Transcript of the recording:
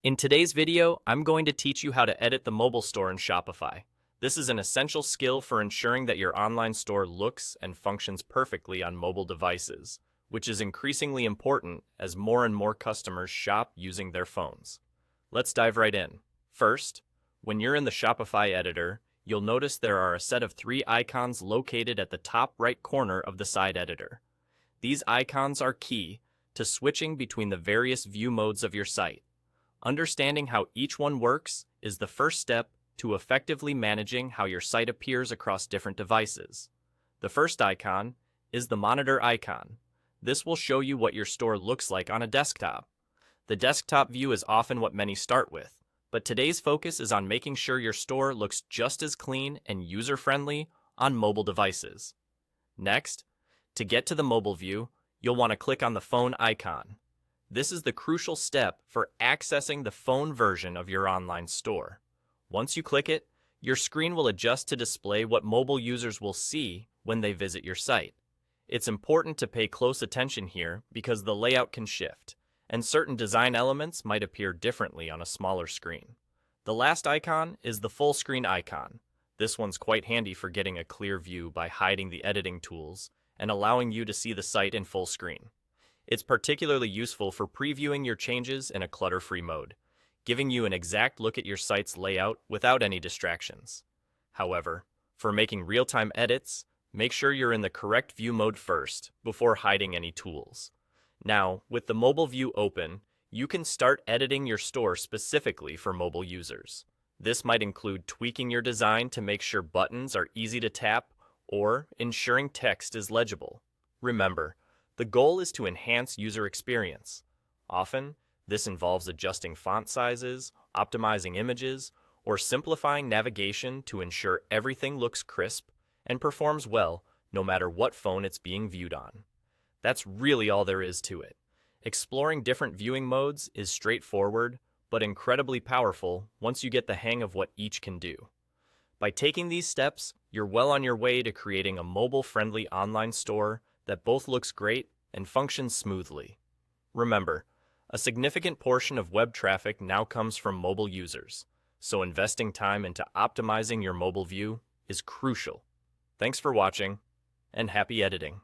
In today's video, I'm going to teach you how to edit the mobile store in Shopify. This is an essential skill for ensuring that your online store looks and functions perfectly on mobile devices, which is increasingly important as more and more customers shop using their phones. Let's dive right in. First, when you're in the Shopify editor, you'll notice there are a set of 3 icons located at the top right corner of the side editor. These icons are key to switching between the various view modes of your site. Understanding how each one works is the first step to effectively managing how your site appears across different devices. The first icon is the monitor icon. This will show you what your store looks like on a desktop. The desktop view is often what many start with, but today's focus is on making sure your store looks just as clean and user-friendly on mobile devices. Next, to get to the mobile view, you'll want to click on the phone icon. This is the crucial step for accessing the phone version of your online store. Once you click it, your screen will adjust to display what mobile users will see when they visit your site. It's important to pay close attention here because the layout can shift, and certain design elements might appear differently on a smaller screen. The last icon is the full screen icon. This one's quite handy for getting a clear view by hiding the editing tools and allowing you to see the site in full screen. It's particularly useful for previewing your changes in a clutter-free mode, giving you an exact look at your site's layout without any distractions. However, for making real-time edits, make sure you're in the correct view mode first before hiding any tools. Now, with the mobile view open, you can start editing your store specifically for mobile users. This might include tweaking your design to make sure buttons are easy to tap or ensuring text is legible. Remember, the goal is to enhance user experience. Often, this involves adjusting font sizes, optimizing images, or simplifying navigation to ensure everything looks crisp and performs well no matter what phone it's being viewed on. That's really all there is to it. Exploring different viewing modes is straightforward, but incredibly powerful once you get the hang of what each can do. By taking these steps, you're well on your way to creating a mobile-friendly online store that both looks great and functions smoothly. Remember, a significant portion of web traffic now comes from mobile users, so investing time into optimizing your mobile view is crucial. Thanks for watching, and happy editing.